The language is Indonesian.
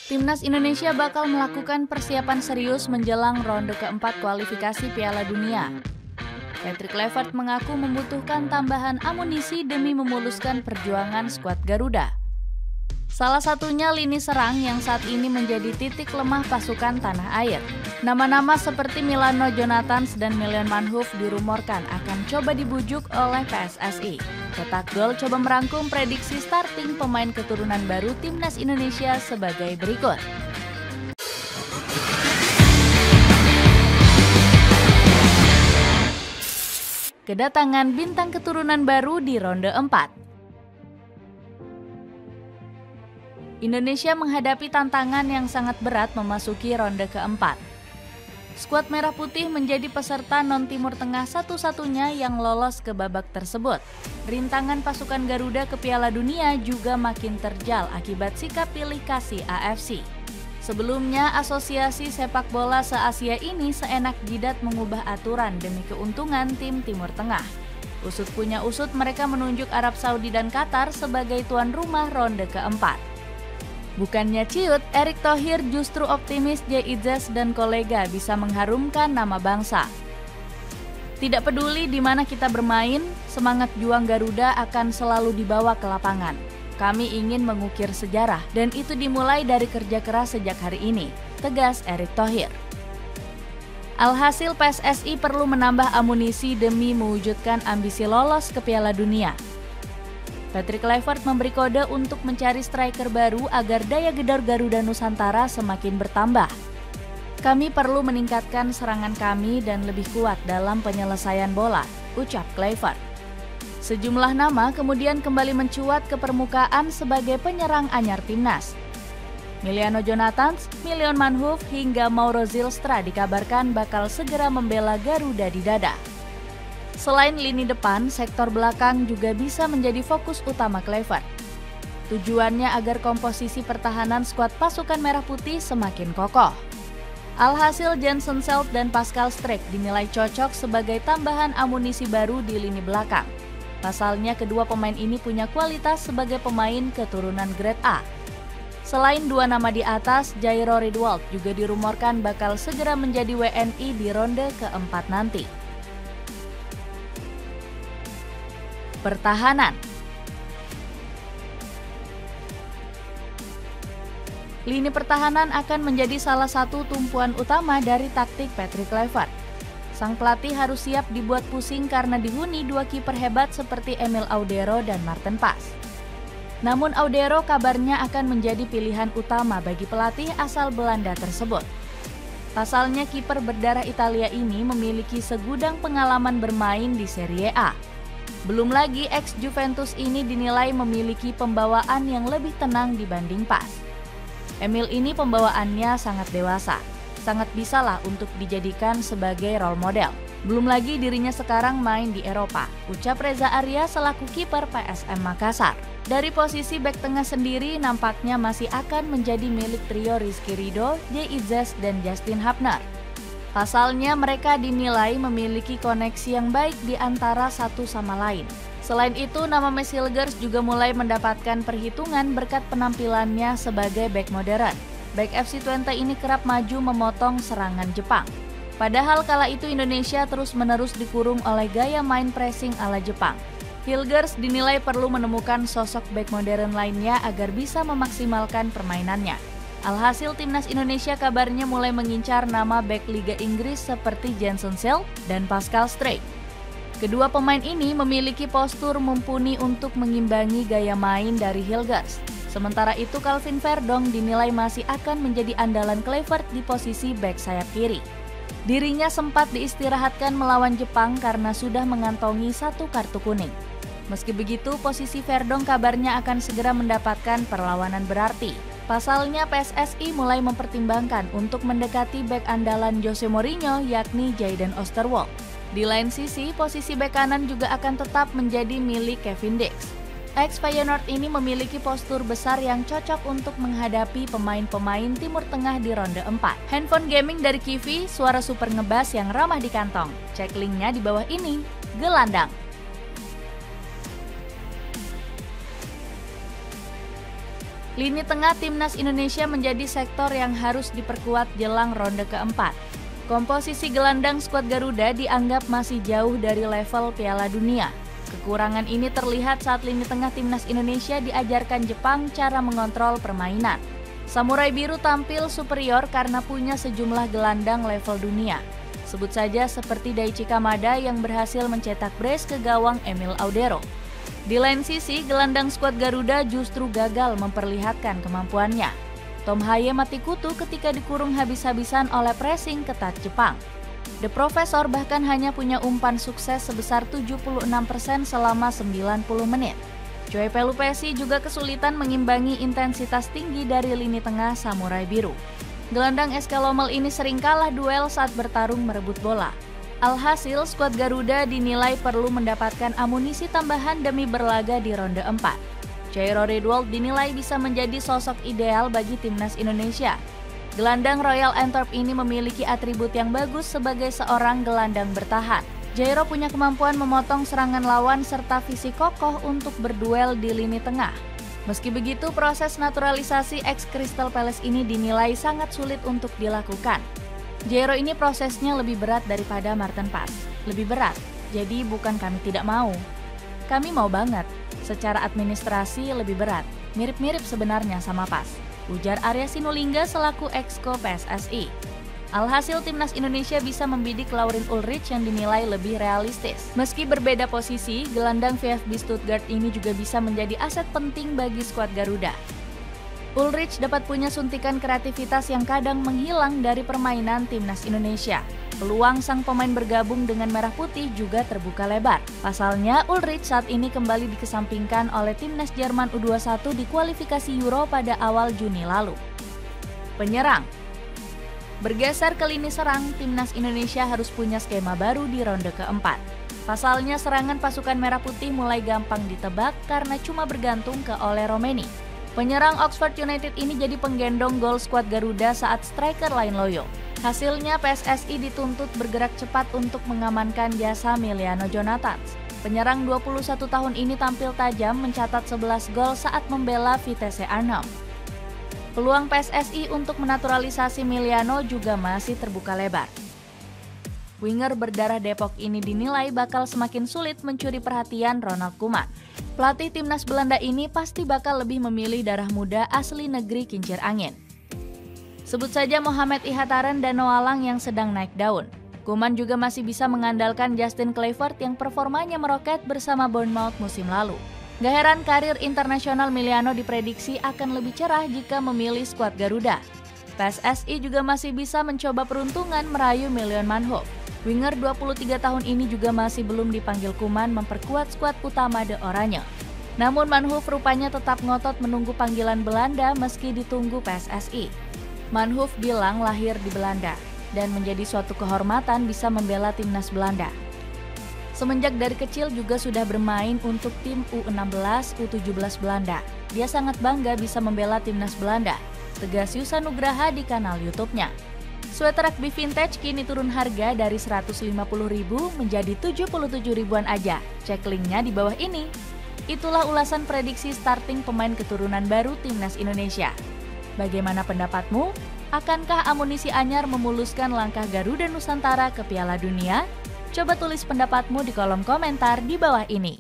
Timnas Indonesia bakal melakukan persiapan serius menjelang ronde keempat kualifikasi Piala Dunia. Patrick Kluivert mengaku membutuhkan tambahan amunisi demi memuluskan perjuangan skuad Garuda. Salah satunya lini serang yang saat ini menjadi titik lemah pasukan tanah air. Nama-nama seperti Milano Jonathans dan Milan Manhoef dirumorkan akan coba dibujuk oleh PSSI. Cetak Gol coba merangkum prediksi starting pemain keturunan baru Timnas Indonesia sebagai berikut. Kedatangan bintang keturunan baru di ronde 4. Indonesia menghadapi tantangan yang sangat berat memasuki ronde keempat. Skuad Merah Putih menjadi peserta non-Timur Tengah satu-satunya yang lolos ke babak tersebut. Rintangan pasukan Garuda ke Piala Dunia juga makin terjal akibat sikap pilih kasih AFC. Sebelumnya, Asosiasi Sepak Bola se-Asia ini seenak jidat mengubah aturan demi keuntungan tim Timur Tengah. Usut punya usut, mereka menunjuk Arab Saudi dan Qatar sebagai tuan rumah ronde keempat. Bukannya ciut, Erick Thohir justru optimis JIZES dan kolega bisa mengharumkan nama bangsa. Tidak peduli di mana kita bermain, semangat juang Garuda akan selalu dibawa ke lapangan. Kami ingin mengukir sejarah dan itu dimulai dari kerja keras sejak hari ini, tegas Erick Thohir. Alhasil PSSI perlu menambah amunisi demi mewujudkan ambisi lolos ke Piala Dunia. Patrick Kluivert memberi kode untuk mencari striker baru agar daya gedor Garuda Nusantara semakin bertambah. Kami perlu meningkatkan serangan kami dan lebih kuat dalam penyelesaian bola, ucap Kluivert. Sejumlah nama kemudian kembali mencuat ke permukaan sebagai penyerang anyar timnas. Milano Jonathans, Milan Manhoef hingga Mauro Zylstra dikabarkan bakal segera membela Garuda di dada. Selain lini depan, sektor belakang juga bisa menjadi fokus utama Kluivert. Tujuannya agar komposisi pertahanan skuad pasukan Merah Putih semakin kokoh. Alhasil JensonSelt dan Pascal Struijk dinilai cocok sebagai tambahan amunisi baru di lini belakang. Pasalnya kedua pemain ini punya kualitas sebagai pemain keturunan grade A. Selain dua nama di atas, Jairo Riedewald juga dirumorkan bakal segera menjadi WNI di ronde keempat nanti. Pertahanan. Lini pertahanan akan menjadi salah satu tumpuan utama dari taktik Patrick Kluivert. Sang pelatih harus siap dibuat pusing karena dihuni dua kiper hebat seperti Emil Audero dan Maarten Pas. Namun Audero kabarnya akan menjadi pilihan utama bagi pelatih asal Belanda tersebut. Pasalnya kiper berdarah Italia ini memiliki segudang pengalaman bermain di Serie A. Belum lagi ex-Juventus ini dinilai memiliki pembawaan yang lebih tenang dibanding Pas. Emil ini pembawaannya sangat dewasa, sangat bisalah untuk dijadikan sebagai role model. Belum lagi dirinya sekarang main di Eropa, ucap Reza Arya selaku kiper PSM Makassar. Dari posisi bek tengah sendiri nampaknya masih akan menjadi milik trio Rizky Ridho, JIZES dan Justin Hapner. Pasalnya mereka dinilai memiliki koneksi yang baik di antara satu sama lain. Selain itu, nama Messi Hilgers juga mulai mendapatkan perhitungan berkat penampilannya sebagai bek modern. Bek FC Twente ini kerap maju memotong serangan Jepang. Padahal kala itu Indonesia terus-menerus dikurung oleh gaya main pressing ala Jepang. Hilgers dinilai perlu menemukan sosok bek modern lainnya agar bisa memaksimalkan permainannya. Alhasil timnas Indonesia kabarnya mulai mengincar nama bek Liga Inggris seperti JensonSelt dan Pascal Struijk. Kedua pemain ini memiliki postur mumpuni untuk mengimbangi gaya main dari Hilgers. Sementara itu Calvin Verdong dinilai masih akan menjadi andalan Kluivert di posisi bek sayap kiri. Dirinya sempat diistirahatkan melawan Jepang karena sudah mengantongi 1 kartu kuning. Meski begitu, posisi Verdong kabarnya akan segera mendapatkan perlawanan berarti. Pasalnya PSSI mulai mempertimbangkan untuk mendekati bek andalan Jose Mourinho yakni Jayden Oosterwolde. Di lain sisi, posisi bek kanan juga akan tetap menjadi milik Kevin Dix. Ex Feyenoord ini memiliki postur besar yang cocok untuk menghadapi pemain-pemain Timur Tengah di ronde 4. Handphone gaming dari Kivi, suara super ngebas yang ramah di kantong. Cek linknya di bawah ini. Gelandang. Lini tengah timnas Indonesia menjadi sektor yang harus diperkuat jelang ronde keempat. Komposisi gelandang skuad Garuda dianggap masih jauh dari level Piala Dunia. Kekurangan ini terlihat saat lini tengah timnas Indonesia diajarkan Jepang cara mengontrol permainan. Samurai Biru tampil superior karena punya sejumlah gelandang level dunia. Sebut saja seperti Daichi Kamada yang berhasil mencetak brace ke gawang Emil Audero. Di lain sisi, gelandang skuad Garuda justru gagal memperlihatkan kemampuannya. Tom Haye mati kutu ketika dikurung habis-habisan oleh pressing ketat Jepang. The Professor bahkan hanya punya umpan sukses sebesar 76% selama 90 menit. Choi Pelupessy juga kesulitan mengimbangi intensitas tinggi dari lini tengah Samurai Biru. Gelandang SK Lommel ini sering kalah duel saat bertarung merebut bola. Alhasil, skuad Garuda dinilai perlu mendapatkan amunisi tambahan demi berlaga di ronde 4. Jairo Redwold dinilai bisa menjadi sosok ideal bagi timnas Indonesia. Gelandang Royal Antwerp ini memiliki atribut yang bagus sebagai seorang gelandang bertahan. Jairo punya kemampuan memotong serangan lawan serta fisik kokoh untuk berduel di lini tengah. Meski begitu, proses naturalisasi ex Crystal Palace ini dinilai sangat sulit untuk dilakukan. Jairo ini prosesnya lebih berat daripada Maarten Paes. Lebih berat, jadi bukan kami tidak mau. Kami mau banget, secara administrasi lebih berat, mirip-mirip sebenarnya sama Paes, ujar Arya Sinulinga selaku exco PSSI. Alhasil timnas Indonesia bisa membidik Laurin Ulrich yang dinilai lebih realistis. Meski berbeda posisi, gelandang VfB Stuttgart ini juga bisa menjadi aset penting bagi skuad Garuda. Ulrich dapat punya suntikan kreativitas yang kadang menghilang dari permainan timnas Indonesia. Peluang sang pemain bergabung dengan Merah Putih juga terbuka lebar. Pasalnya, Ulrich saat ini kembali dikesampingkan oleh timnas Jerman U21 di kualifikasi Euro pada awal Juni lalu. Penyerang. Bergeser ke lini serang, timnas Indonesia harus punya skema baru di ronde keempat. Pasalnya, serangan pasukan Merah Putih mulai gampang ditebak karena cuma bergantung ke Ole Romeni. Penyerang Oxford United ini jadi penggendong gol skuad Garuda saat striker lain loyo. Hasilnya PSSI dituntut bergerak cepat untuk mengamankan jasa Miliano Jonathans. Penyerang 21 tahun ini tampil tajam mencatat 11 gol saat membela Vitesse Arnhem. Peluang PSSI untuk menaturalisasi Miliano juga masih terbuka lebar. Winger berdarah Depok ini dinilai bakal semakin sulit mencuri perhatian Ronald Koeman. Pelatih timnas Belanda ini pasti bakal lebih memilih darah muda asli negeri kincir angin. Sebut saja Mohamed Ihataren dan Noalang yang sedang naik daun. Koeman juga masih bisa mengandalkan Justin Kluivert yang performanya meroket bersama Bournemouth musim lalu. Gak heran karir internasional Miliano diprediksi akan lebih cerah jika memilih skuad Garuda. PSSI juga masih bisa mencoba peruntungan merayu Mylion Manhoef. Winger 23 tahun ini juga masih belum dipanggil Koeman memperkuat skuad utama The Oranje. Namun Manhoef rupanya tetap ngotot menunggu panggilan Belanda meski ditunggu PSSI. Manhoef bilang lahir di Belanda dan menjadi suatu kehormatan bisa membela timnas Belanda. Semenjak dari kecil juga sudah bermain untuk tim U16, U17 Belanda. Dia sangat bangga bisa membela timnas Belanda, tegas Yusa Nugraha di kanal YouTube-nya. Sweater rugby vintage kini turun harga dari Rp150.000 menjadi Rp77.000-an aja. Cek linknya di bawah ini. Itulah ulasan prediksi starting pemain keturunan baru timnas Indonesia. Bagaimana pendapatmu? Akankah amunisi anyar memuluskan langkah Garuda Nusantara ke Piala Dunia? Coba tulis pendapatmu di kolom komentar di bawah ini.